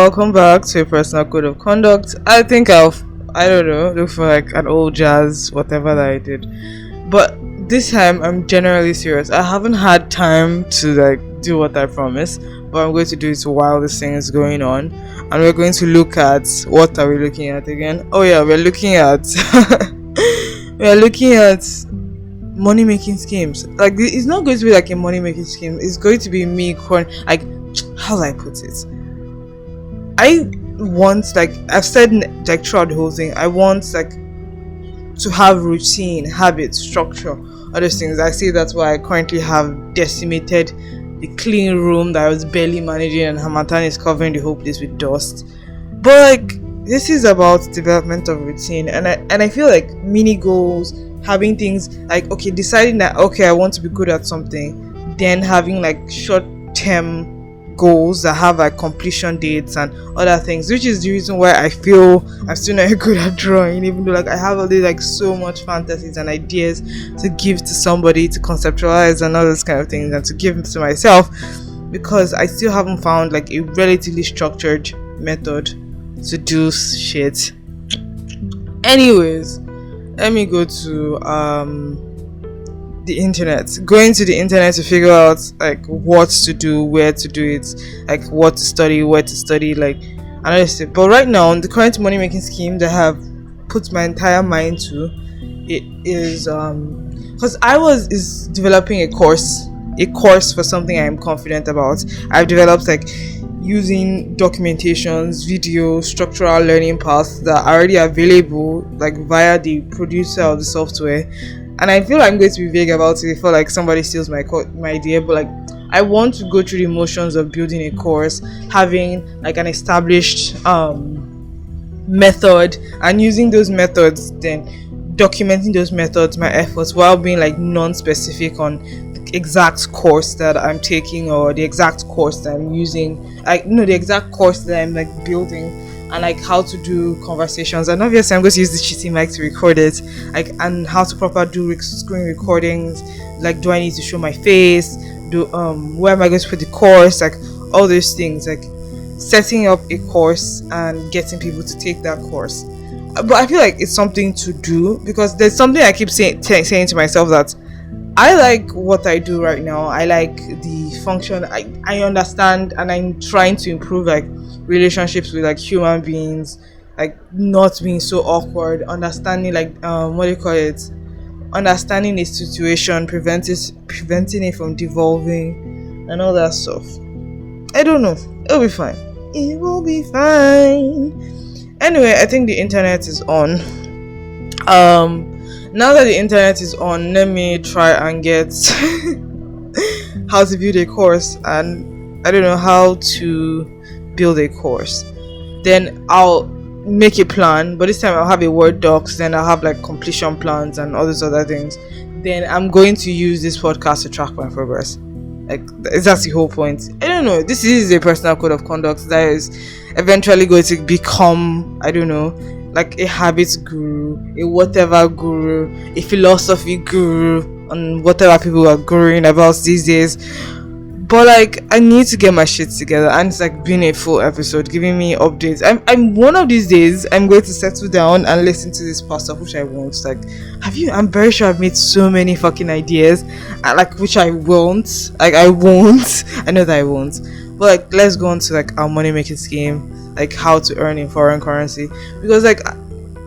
welcome back to a personal code of conduct. I don't know, look for like an old jazz, whatever that I did. But this time I'm generally serious. I haven't had time to like do what I promised, but I'm going to do it while this thing is going on. And we're going to look at what are we looking at again? Oh yeah, we're looking at we're looking at money making schemes. Like it's not going to be like a money making scheme. It's going to be me like how do I put it? I want, like I've said like throughout the whole thing, I want like to have routine, habit, structure, other things. I say that's why I currently have decimated the clean room that I was barely managing, and Hamatan is covering the whole place with dust. But like this is about development of routine, and I feel like mini goals, having things like deciding that I want to be good at something, then having like short term goals that have like completion dates and other things, which is the reason why I feel I'm still not good at drawing, even though like I have all these like so much fantasies and ideas to give to somebody, to conceptualize and all those kind of things, and to give to myself, because I still haven't found like a relatively structured method to do shit. Anyways, let me go to the internet, going to the internet to figure out like what to do, where to do it, like what to study, where to study, like another step. But right now, the current money making scheme that I have put my entire mind to, it is because I was developing a course for something I am confident about. I've developed like using documentations, videos, structural learning paths that are already available like via the producer of the software. And I feel like I'm going to be vague about it before like somebody steals my idea, but like I want to go through the motions of building a course, having like an established method, and using those methods, then documenting those methods, my efforts, while being like non-specific on the exact course that I'm taking or the exact course that I'm using, the exact course that I'm like building, and like how to do conversations. And obviously I'm going to use the cheating mic to record it, like, and how to proper do screen recordings. Like, do I need to show my face? Where am I going to put the course? Like all those things, like setting up a course and getting people to take that course. But I feel like it's something to do, because there's something I keep saying to myself, that I like what I do right now. I like the function. I understand, and I'm trying to improve like relationships with like human beings, like not being so awkward, understanding like understanding a situation, preventing it from devolving and all that stuff. I don't know, it'll be fine. It will be fine. Anyway, I think the internet is on. Now that the internet is on, let me try and get how to build a course, and I don't know how to build a course. Then I'll make a plan, but this time I'll have a Word docs, then I'll have like completion plans and all those other things. Then I'm going to use this podcast to track my progress. Like, that's the whole point. I don't know, this is a personal code of conduct that is eventually going to become, I don't know, like a habits guru, a whatever guru, a philosophy guru, on whatever people are guruing about these days. But like, I need to get my shit together, and it's like being a full episode, giving me updates. I'm one of these days I'm going to settle down and listen to this past stuff, which I won't. Like, I'm very sure I've made so many fucking ideas, like, which I won't. Like, I won't. I know that I won't. But like, let's go on to like our money making scheme, like how to earn in foreign currency. Because like,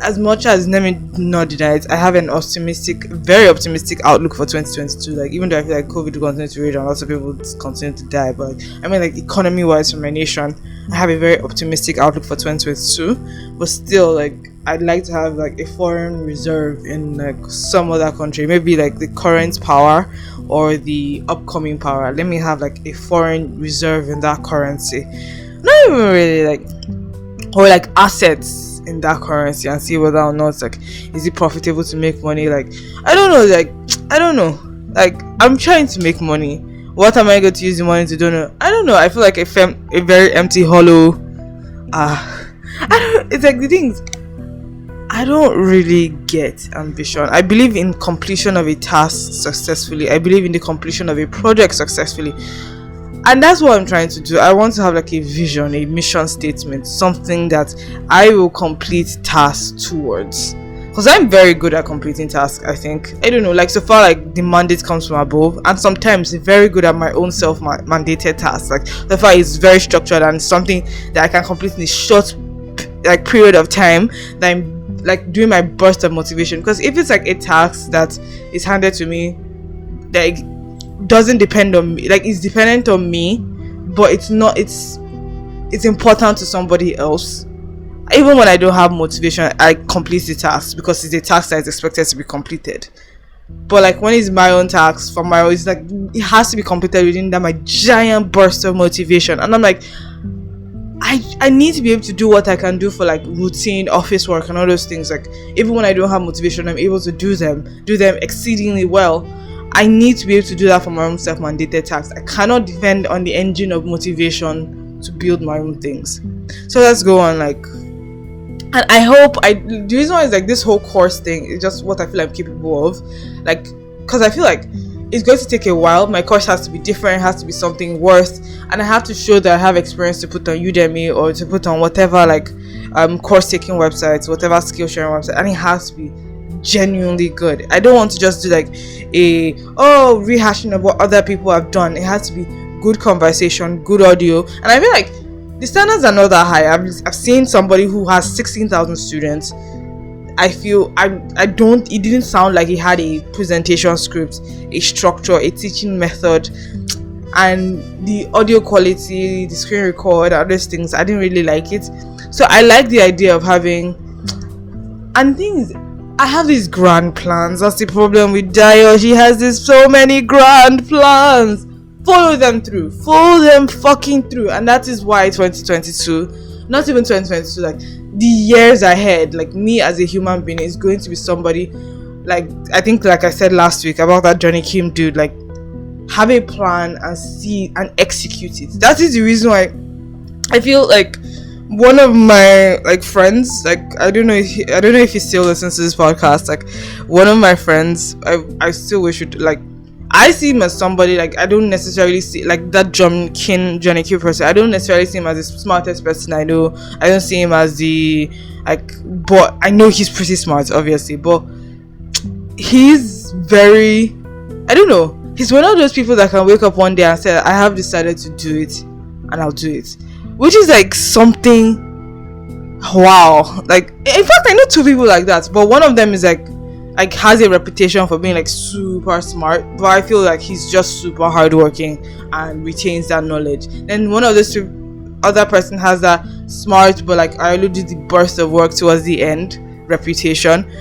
as much as, let me not deny it, I have an very optimistic outlook for 2022. Like, even though I feel like COVID will continue to rage and lots of people will continue to die, but like, I mean, like, economy wise for my nation, I have a very optimistic outlook for 2022. But still, like, I'd like to have like a foreign reserve in like some other country, maybe like the current power or the upcoming power. Let me have like a foreign reserve in that currency, not even really like, or like assets in that currency, and see whether or not like, is it profitable to make money. Like, I don't know, like I'm trying to make money. What am I going to use the money to do? I don't know. I feel like a very empty, hollow. It's like the things, I don't really get ambition. I believe in completion of a task successfully. I believe in the completion of a project successfully. And that's what I'm trying to do. I want to have like a vision, a mission statement, something that I will complete tasks towards. Because I'm very good at completing tasks, I think. I don't know, like so far, like the mandate comes from above, and sometimes very good at my own self mandated tasks. Like so far, it's very structured and something that I can complete in a short like period of time. That I'm like doing my burst of motivation. Because if it's like a task that is handed to me, like doesn't depend on me, like it's dependent on me, but it's not. It's important to somebody else. Even when I don't have motivation, I complete the task because it's a task that is expected to be completed. But like when it's my own task for my own, it's like it has to be completed within that my giant burst of motivation. And I'm like, I need to be able to do what I can do for like routine office work and all those things. Like even when I don't have motivation, I'm able to do them exceedingly well. I need to be able to do that for my own self-mandated tasks. I cannot depend on the engine of motivation to build my own things. So let's go on. Like, and I hope the reason why is like this whole course thing is just what I feel I'm capable of, like because I feel like it's going to take a while. My course has to be different, it has to be something worth, and I have to show that I have experience to put on Udemy or to put on whatever like course taking websites, whatever skill sharing website, and it has to be genuinely good. I don't want to just do like a rehashing of what other people have done. It has to be good conversation, good audio, and I feel like the standards are not that high. I've seen somebody who has 16,000 students. I feel it didn't sound like he had a presentation script, a structure, a teaching method, and the audio quality, the screen record, all those things, I didn't really like it. So I like the idea of having, and things, I have these grand plans. That's the problem with Dayo. She has so many grand plans. Follow them fucking through. And that is why 2022, not even 2022, like the years ahead, like me as a human being is going to be somebody, like I think like I said last week about that Johnny Kim dude, like have a plan and see and execute it. That is the reason why I feel like one of my like friends, like I don't know if he still listens to this podcast, like one of my friends, I still wish it, like I see him as somebody, like I don't necessarily see like that Johnny Kim person. I don't necessarily see him as the smartest person I know. I don't see him as the but I know he's pretty smart, obviously. But he's very, I don't know. He's one of those people that can wake up one day and say, "I have decided to do it, and I'll do it," which is like something. Wow! Like in fact, I know two people like that, but one of them is like has a reputation for being like super smart, but I feel like he's just super hardworking and retains that knowledge. Then one of those other person has that smart but like I only do the burst of work towards the end reputation.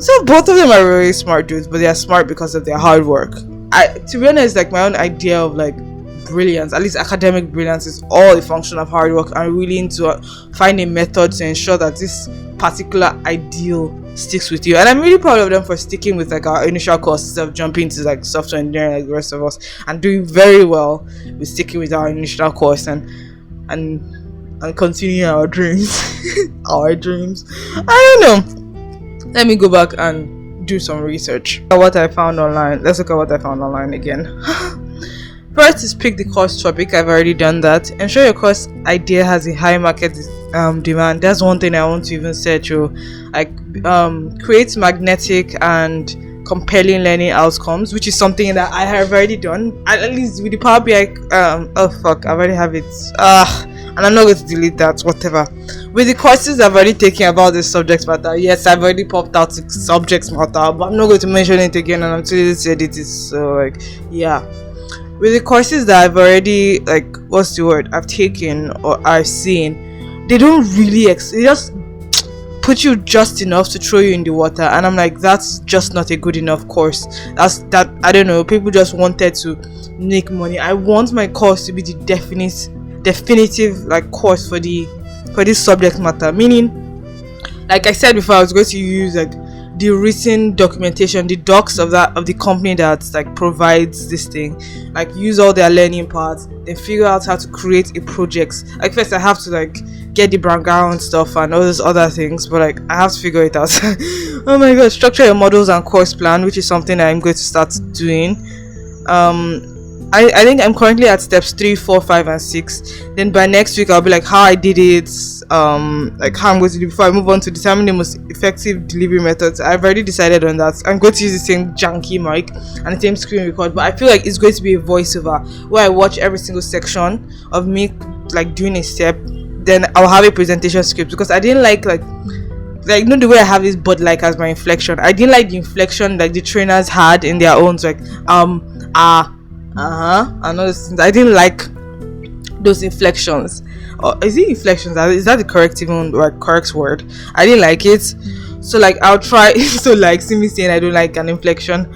So both of them are really smart dudes, but they are smart because of their hard work. To be honest, like my own idea of like brilliance, at least academic brilliance, is all a function of hard work and willing to find a method to ensure that this particular ideal sticks with you. And I'm really proud of them for sticking with like our initial course instead of jumping to like software engineering like the rest of us, and doing very well with sticking with our initial course and continuing our dreams. Our dreams. I don't know. Let me go back and do some research. What I found online. Let's look at what I found online again. First is pick the course topic. I've already done that. Ensure your course idea has a high market demand. That's one thing I want to even say through. Like create magnetic and compelling learning outcomes, which is something that I have already done. At least with the Power BI. I already have it. And I'm not going to delete that. Whatever. With the courses I've already taken about this subject matter, yes, I've already popped out the subject matter, but I'm not going to mention it again. And I'm too said it is so like yeah. With the courses that I've already I've taken or I've seen, they don't really they just put you just enough to throw you in the water, and I'm like, that's just not a good enough course. That I don't know, people just wanted to make money. I want my course to be the definitive like course for this subject matter, meaning like I said before, I was going to use like the written documentation, the docs of the company that like provides this thing, like use all their learning parts, then figure out how to create a project. Like first I have to like get the background stuff and all those other things, but like I have to figure it out. Oh my god, structure your models and course plan, which is something I'm going to start doing. I think I'm currently at steps 3, 4, 5, and 6. Then by next week I'll be like how I did it, like how I'm going to do before I move on to determine the most effective delivery methods. I've already decided on that. I'm going to use the same janky mic and the same screen record, but I feel like it's going to be a voiceover where I watch every single section of me like doing a step. Then I'll have a presentation script because I didn't like you know the way I have this but like as my inflection. I didn't like the inflection like the trainers had in their own, so like and all those things. I didn't like those inflections. Or is it inflections? Is that the correct even like correct word? I didn't like it. So like I'll try so like see me saying I don't like an inflection.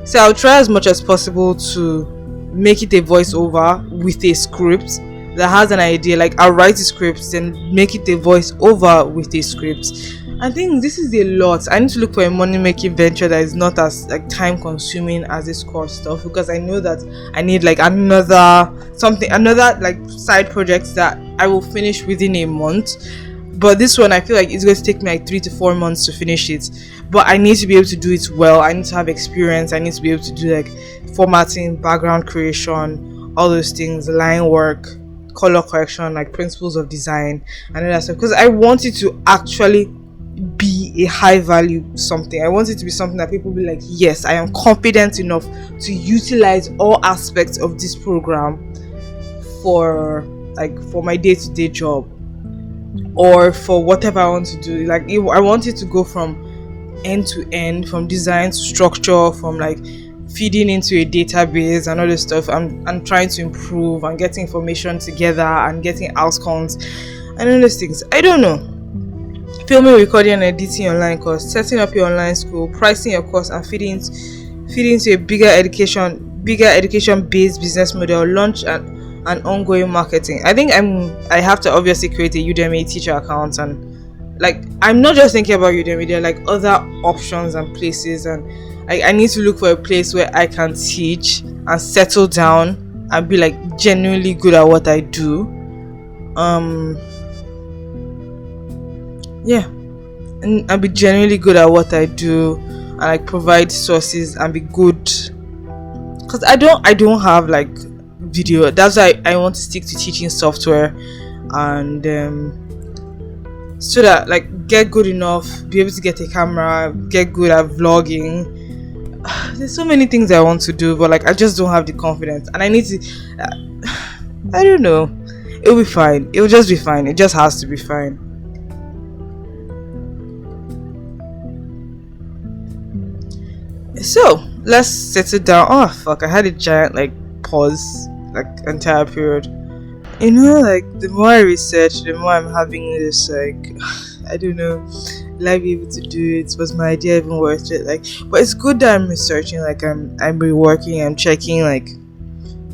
So I'll try as much as possible to make it a voiceover with a script that has an idea. Like I'll write the scripts and make it a voiceover with a script. I think this is a lot. I need to look for a money making venture that is not as like time consuming as this core stuff, because I know that I need like another like side projects that I will finish within a month. But this one I feel like it's going to take me like 3 to 4 months to finish it. But I need to be able to do it well. I need to have experience. I need to be able to do like formatting, background creation, all those things, line work, color correction, like principles of design and all that stuff, because I want it to actually be a high value something. I want it to be something that people be like, yes, I am confident enough to utilize all aspects of this program for my day-to-day job or for whatever I want to do. Like I want it to go from end to end, from design to structure, from like feeding into a database and all this stuff. I'm trying to improve and getting information together and getting outcomes and all those things. I don't know. Filming, recording and editing online course, setting up your online school, pricing your course and feeding into a bigger education based business model, launch and ongoing marketing. I think I have to obviously create a Udemy teacher account, and like I'm not just thinking about Udemy, there are like other options and places, and I need to look for a place where I can teach and settle down and be like genuinely good at what I do. Yeah, and I'll be genuinely good at what I do and like provide sources and be good, because I don't have like video. That's why I want to stick to teaching software, and so that like get good enough, be able to get a camera, get good at vlogging. There's so many things I want to do, but like I just don't have the confidence, and I need to I don't know, it'll be fine, it'll just be fine, it just has to be fine. So let's settle down. Oh fuck, I had a giant like pause like entire period. You know, like the more I research, the more I'm having this like I don't know, will I be able to do it? Was my idea even worth it? Like, but it's good that I'm researching, like I'm reworking, I'm checking like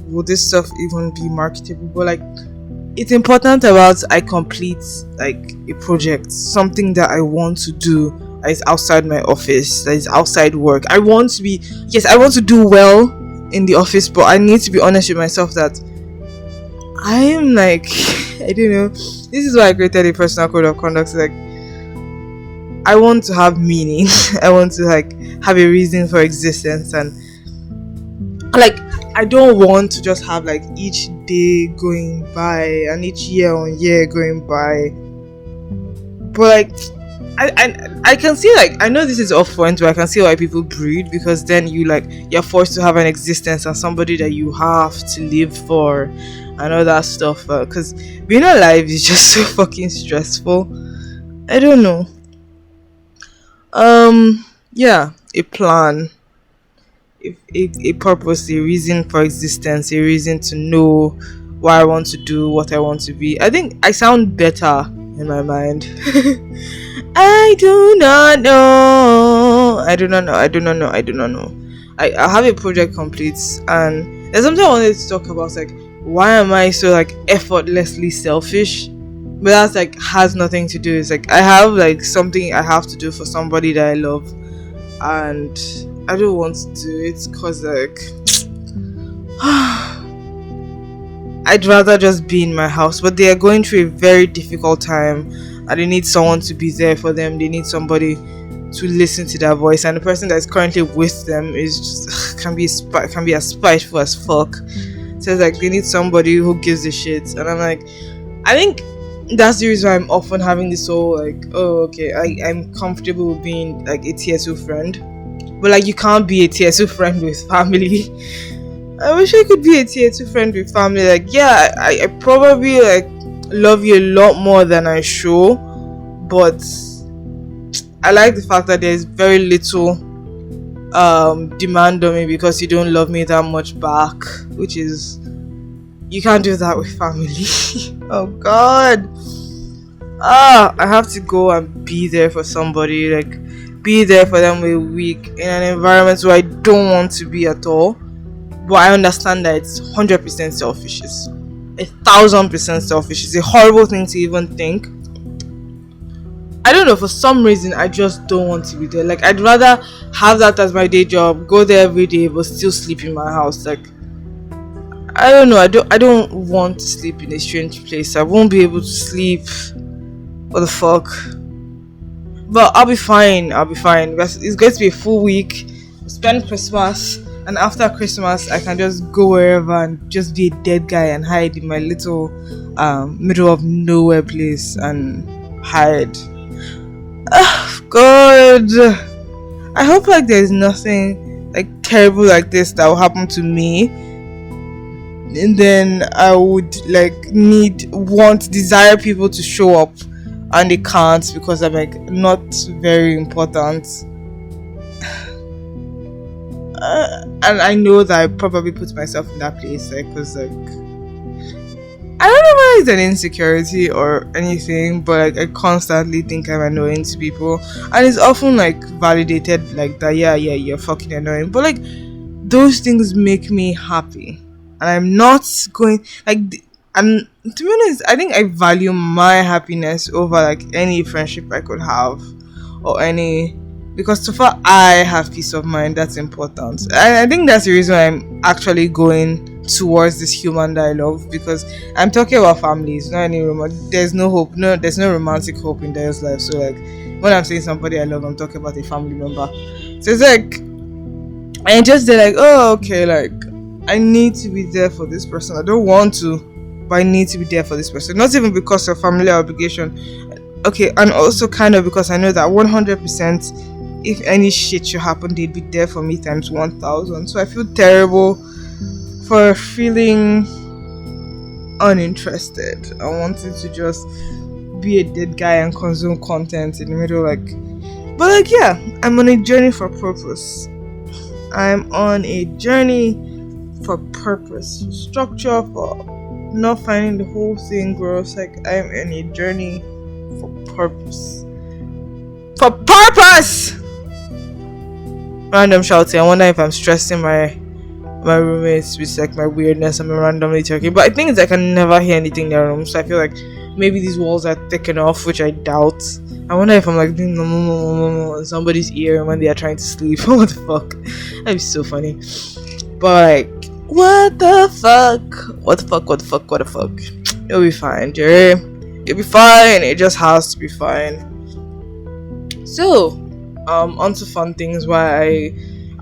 will this stuff even be marketable? But like it's important about I complete like a project, something that I want to do that is outside my office, that is outside work. I want to do well in the office, but I need to be honest with myself that I am like I don't know. This is why I created a personal code of conduct. Like I want to have meaning. I want to like have a reason for existence, and like I don't want to just have like each day going by and each year on year going by. But like I can see, like I know this is off point, but I can see why people breed, because then you're forced to have an existence and somebody that you have to live for and all that stuff, because being alive is just so fucking stressful. I don't know. Yeah, a plan, a purpose, a reason for existence, a reason to know why I want to do what I want to be. I think I sound better in my mind. I do not know. I have a project complete, and there's something I wanted to talk about, like why am I so like effortlessly selfish? But that's like has nothing to do. It's like I have like something I have to do for somebody that I love, and I don't want to do it because like I'd rather just be in my house. But they are going through a very difficult time, and they need someone to be there for them. They need somebody to listen to their voice, and the person that's currently with them is just can be as spiteful as fuck. So it's like they need somebody who gives a shit, and I'm like, I think that's the reason why I'm often having this whole like, oh okay, I'm comfortable with being like a TSU friend, but like you can't be a TSU friend with family. I wish I could be a TSU friend with family. Like yeah, I probably like love you a lot more than I show, but I like the fact that there's very little demand on me because you don't love me that much back, which is, you can't do that with family. Oh god. I have to go and be there for somebody, like be there for them a week in an environment where I don't want to be at all, but I understand that it's 100% selfish. It's 1000% selfish. It's a horrible thing to even think. I don't know, for some reason I just don't want to be there. Like I'd rather have that as my day job, go there every day, but still sleep in my house. Like I don't know, I don't want to sleep in a strange place. I won't be able to sleep. What the fuck? But I'll be fine. Because it's going to be a full week. Spend Christmas, and after Christmas I can just go wherever and just be a dead guy and hide in my little middle of nowhere place and hide. God, I hope like there's nothing like terrible like this that will happen to me, and then I would like desire people to show up, and they can't because I'm like not very important. And I know that I probably put myself in that place, like, because like I don't know whether it's an insecurity or anything, but like I constantly think I'm annoying to people, and it's often like validated like that. Yeah, you're fucking annoying, but like those things make me happy, and I'm not going like. And to be honest, I think I value my happiness over like any friendship I could have, or any, because so far I have peace of mind. That's important, and I think that's the reason I'm actually going towards this human that I love, because I'm talking about families, not any there's no hope, there's no romantic hope in Dayo's life. So like when I'm saying somebody I love, I'm talking about a family member. So it's like I just they're like, oh okay, like I need to be there for this person. I don't want to, but I need to be there for this person, not even because of family obligation, okay, and also kind of because I know that 100% if any shit should happen, they'd be there for me times 1000. So I feel terrible for feeling uninterested. I wanted to just be a dead guy and consume content in the middle, like, but like yeah, I'm on a journey for purpose. I'm on a journey for purpose, for structure, for not finding the whole thing gross. Like I'm in a journey for purpose. For purpose! Random shouting. I wonder if I'm stressing my roommates with like my weirdness. I'm randomly talking, but I think it's like I can never hear anything in their room, so I feel like maybe these walls are thick enough, which I doubt. I wonder if I'm like doing in somebody's ear when they are trying to sleep. What the fuck? That'd be so funny. But like, what the fuck? You'll be fine, Jerry. You'll be fine. It just has to be fine. So, onto fun things why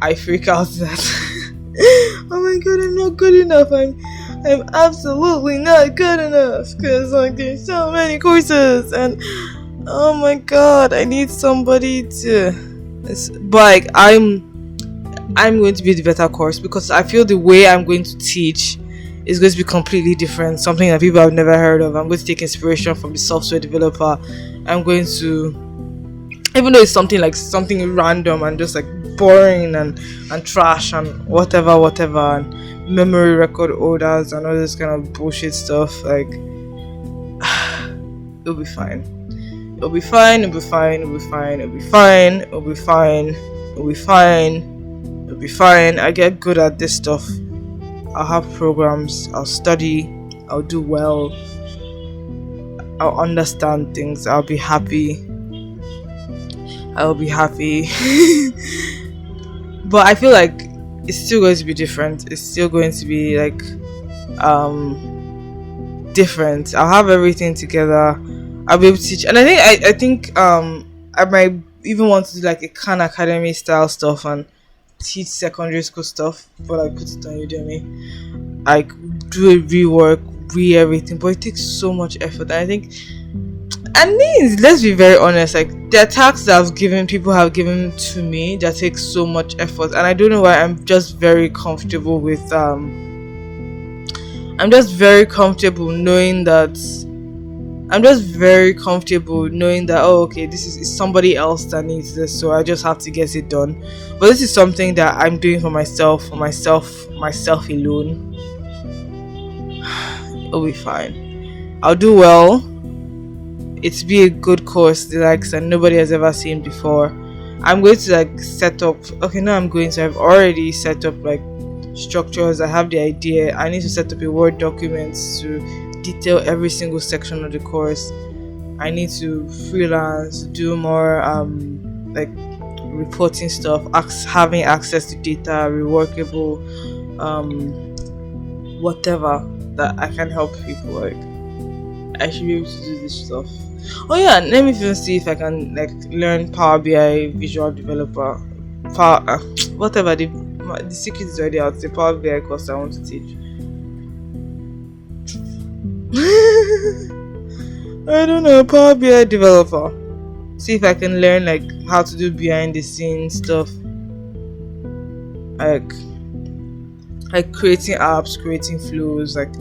I freak out that oh my god, I'm not good enough. I'm absolutely not good enough, because like there's so many courses, and oh my god, I need somebody to. But like I'm going to be the better course, because I feel the way I'm going to teach is going to be completely different, something that people have never heard of. I'm going to take inspiration from the software developer. I'm going to, even though it's something random and just like boring and trash and whatever, and memory record orders and all this kind of bullshit stuff, like it'll be fine. I get good at this stuff. I'll have programs, I'll study, I'll do well, I'll understand things, I'll be happy. But I feel like it's still going to be different. It's still going to be like different. I'll have everything together. I'll be able to teach, and I think I might even want to do like a Khan Academy style stuff and teach secondary school stuff, but like put it on Udemy, like do a rework, re everything, but it takes so much effort. And I think, and means, let's be very honest, like the tasks that people have given to me that takes so much effort, and I don't know why. I'm just very comfortable knowing that oh, okay, this is it's somebody else that needs this, so I just have to get it done. But this is something that I'm doing for myself alone. It'll be fine. I'll do well. It's be a good course that nobody has ever seen before. I'm going to I've already set up like structures. I have the idea. I need to set up a Word document to detail every single section of the course. I need to freelance, do more like reporting stuff, having access to data, reworkable, whatever that I can help people. Like I should be able to do this stuff. Oh yeah, let me even see if I can like learn Power BI Visual Developer, whatever the secret is already out. The Power BI course I want to teach. I don't know, Power BI developer. See if I can learn like how to do behind the scenes stuff, like creating apps, creating flows, like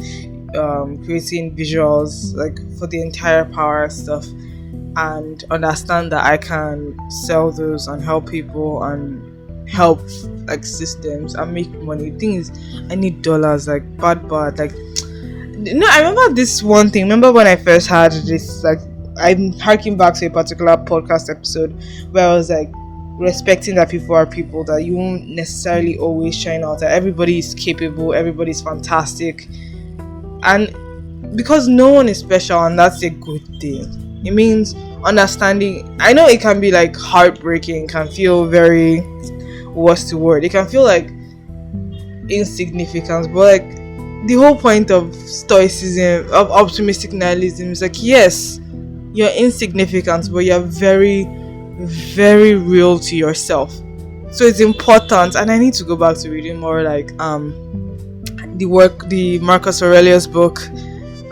creating visuals, like for the entire Power stuff, and understand that I can sell those and help people and help like systems and make money. The thing is, I need dollars, like bad, like. No, I remember this one thing. Remember when I first had this, like, I'm harking back to a particular podcast episode where I was like, respecting that people are people, that you won't necessarily always shine out, that everybody is capable, everybody's fantastic, and because no one is special, and that's a good thing. It means understanding. I know it can be like heartbreaking, can feel very, what's the word? It can feel like insignificance, but like, the whole point of stoicism, of optimistic nihilism, is like, yes, you're insignificant, but you're very, very real to yourself. So it's important, and I need to go back to reading more like the Marcus Aurelius book,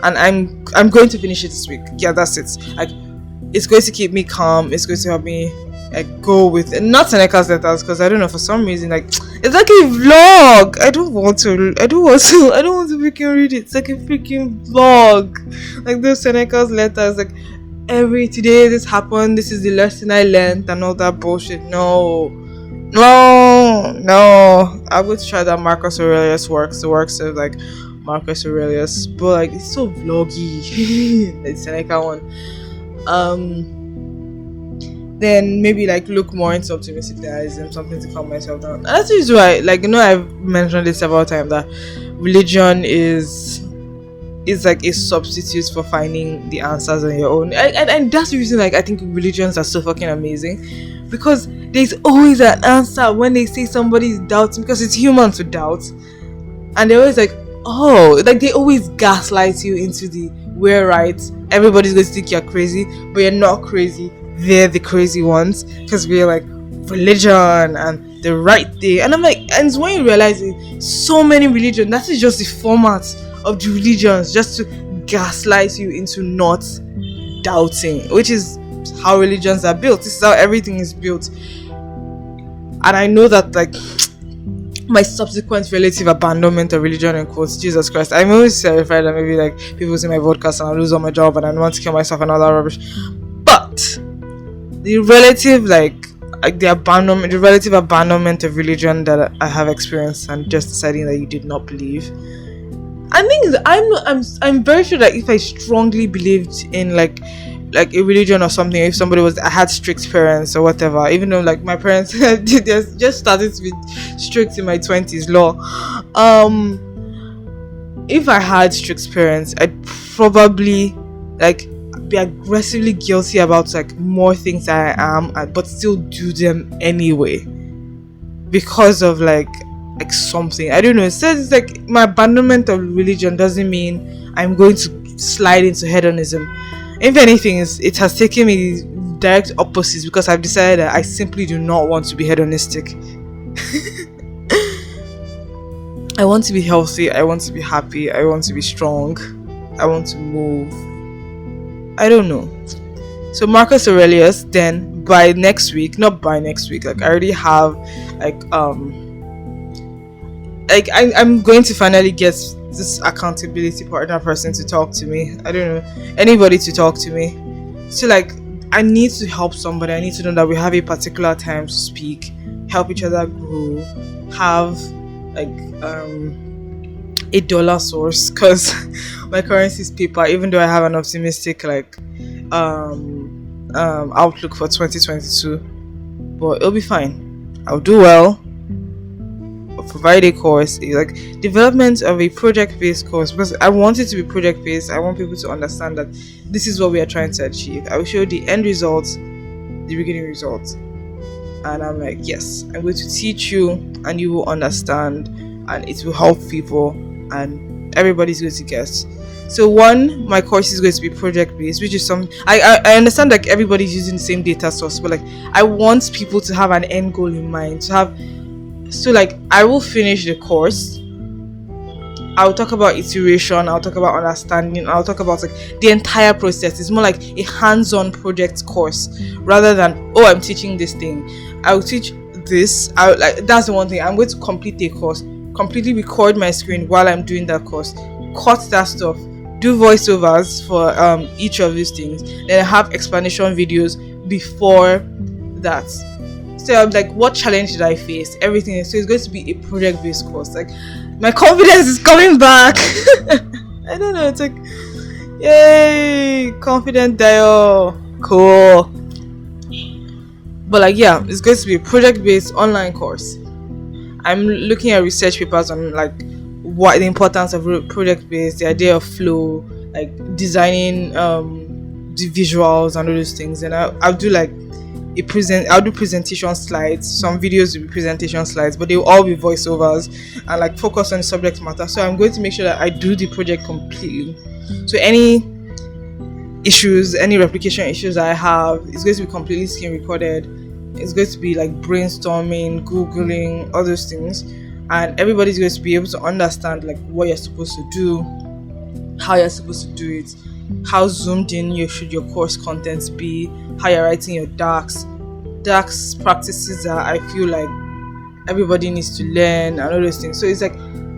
and I'm going to finish it this week. Yeah, that's it. Like, it's going to keep me calm. It's going to help me like go with not Seneca's letters, because I don't know, for some reason, like, it's like a vlog. I don't want to freaking read it. It's like a freaking vlog, like those Seneca's letters, like today this happened, this is the lesson I learned, and all that bullshit. No, I'm going to try that Marcus Aurelius works, the works of like Marcus Aurelius, but like it's so vloggy. The Seneca one. Then maybe like look more into optimistic nihilism, something to calm myself down. And that's usually why, like, I've mentioned it several times that religion is like a substitute for finding the answers on your own. And that's the reason, like, I think religions are so fucking amazing, because there's always an answer when they say somebody's doubting, because it's human to doubt, and they're always like, oh, like they always gaslight you into the we're right, everybody's going to think you're crazy, but you're not crazy. They're the crazy ones, because we're like religion and the right thing. And I'm like, and it's when you realize it, so many religions, that is just the format of the religions, just to gaslight you into not doubting, which is how religions are built. This is how everything is built. And I know that, like, my subsequent relative abandonment of religion, in quotes, Jesus Christ, I'm always terrified that maybe like people see my podcast and I'll lose all my job and I want to kill myself and all that rubbish. But the relative abandonment of religion that I have experienced, and just deciding that you did not believe. I think I'm very sure that if I strongly believed in like a religion or something, if I had strict parents or whatever, even though like my parents just started to be strict in my 20s law, if I had strict parents, I'd probably like be aggressively guilty about like more things that I am, but still do them anyway because of like something. I don't know. So it's like my abandonment of religion doesn't mean I'm going to slide into hedonism. If anything, it has taken me direct opposites because I've decided that I simply do not want to be hedonistic. I want to be healthy, I want to be happy, I want to be strong, I want to move. I don't know. So Marcus Aurelius, then by next week, not by next week, like I already have I'm going to finally get this accountability partner person to talk to me. I don't know, anybody to talk to me. So like I need to help somebody. I need to know that we have a particular time to speak, help each other grow, have like a dollar source, because my currency is paper, even though I have an optimistic outlook for 2022, but it'll be fine. I'll do well. I'll provide a course, like development of a project-based course, because I want it to be project-based. I want people to understand that this is what we are trying to achieve. I will show the end results, the beginning results, and I'm like, yes, I'm going to teach you and you will understand, and it will help people and everybody's going to get. So one, my course is going to be project based, which is some I understand like everybody's using the same data source, but like I want people to have an end goal in mind, to have, so like I will finish the course, I'll talk about iteration, I'll talk about understanding, I'll talk about like the entire process. It's more like a hands-on project course rather than, oh, I'm teaching this thing. I'll teach this. I like, that's the one thing. I'm going to complete a course, completely record my screen while I'm doing that course, cut that stuff, do voiceovers for each of these things, then have explanation videos before that. So I'm like, what challenge did I face? Everything. So it's going to be a project-based course. Like, my confidence is coming back. I don't know. It's like, yay, confident Dayo, cool. But like, yeah, it's going to be a project-based online course. I'm looking at research papers on like what the importance of project-based, the idea of flow, like designing the visuals and all those things. And I'll do like I'll do presentation slides. Some videos will be presentation slides, but they will all be voiceovers and like focus on the subject matter. So I'm going to make sure that I do the project completely. So any issues, any replication issues I have, it's going to be completely screen recorded. It's going to be like brainstorming, googling, all those things, and everybody's going to be able to understand like what you're supposed to do, how you're supposed to do it, how zoomed in should your course contents be, how you're writing your darks practices that I feel like everybody needs to learn and all those things. So it's like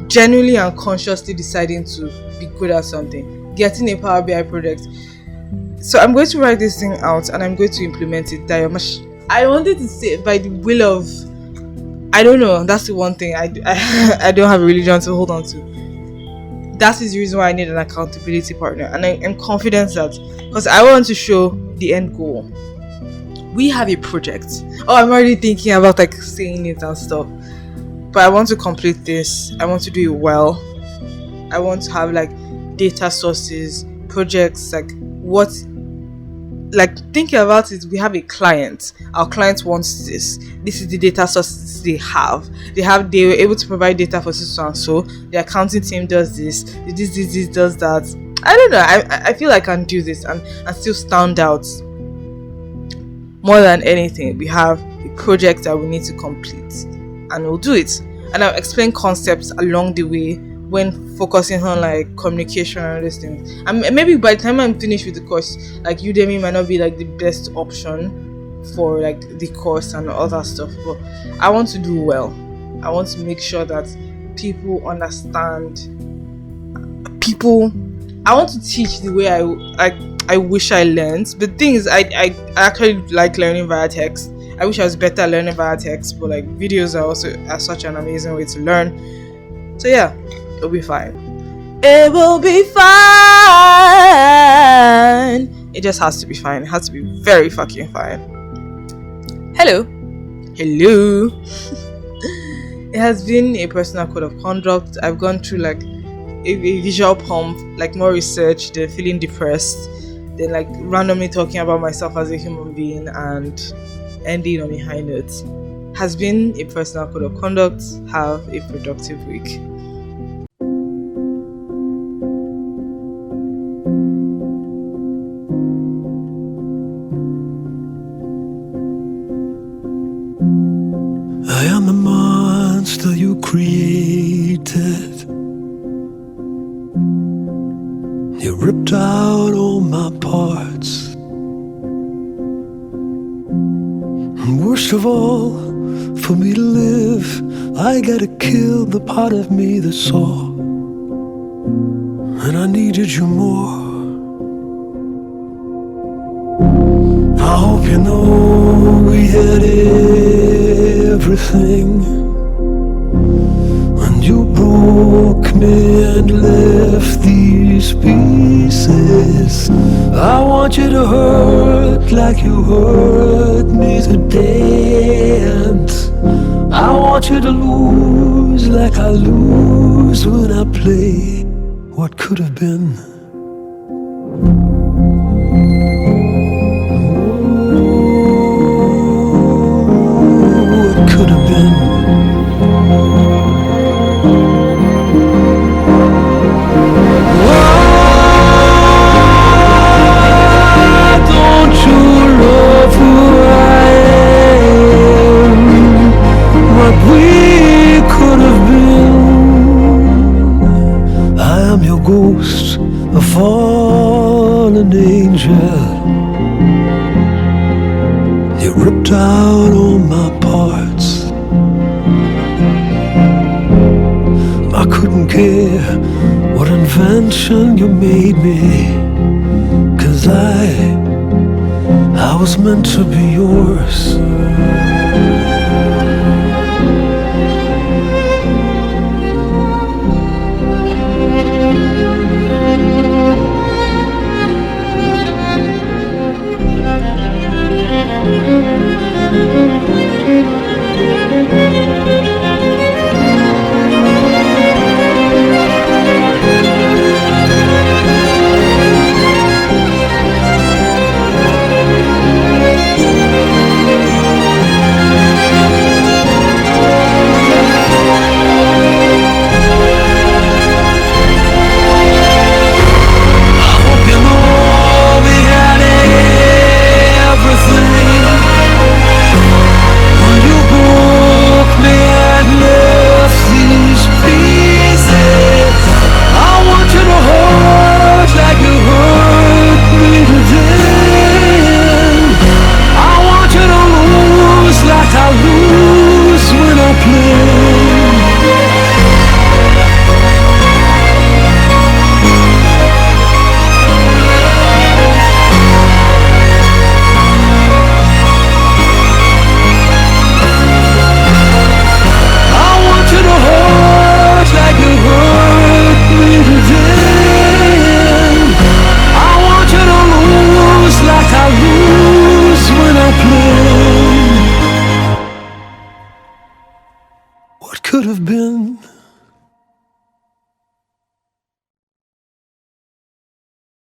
genuinely and consciously deciding to be good at something, getting a Power BI project. So I'm going to write this thing out and I'm going to implement it. I wanted to say by the will of, I don't know, that's the one thing I don't have a religion to hold on to. That is the reason why I need an accountability partner, and I'm confident that, because I want to show the end goal. We have a project. Oh, I'm already thinking about like saying it and stuff, but I want to complete this. I want to do it well. I want to have like data sources, projects, like what, like thinking about it, we have a client. Our client wants this. This is the data sources they have. They were able to provide data for so and so. The accounting team does this. This does that. I don't know. I feel like I can do this and still stand out. More than anything, we have a project that we need to complete, and we'll do it. And I'll explain concepts along the way when focusing on like communication and all those things. And maybe by the time I'm finished with the course, like Udemy might not be like the best option for like the course and all that stuff, but I want to do well. I want to make sure that people understand. I want to teach the way I wish I learned. The thing is, I actually like learning via text. I wish I was better at learning via text, but like videos are such an amazing way to learn. So yeah, it'll be fine. It will be fine. It just has to be fine. It has to be very fucking fine. Hello. It has been a personal code of conduct. I've gone through like a visual pump, like more research, then feeling depressed, then like randomly talking about myself as a human being and ending on a high note. Has been a personal code of conduct. Have a productive week. You ripped out all my parts. And worst of all, for me to live, I gotta kill the part of me that saw. And I needed you more. I hope you know we had everything. When you broke me and left these pieces, I want you to hurt like you hurt me today. And I want you to lose like I lose when I play what could have been. What could have been. Why don't you love who I am? What we could have been. I am your ghost, a fallen angel. You ripped out all my parts. I couldn't care what invention you made me, 'cause I was meant to be yours. What could have been.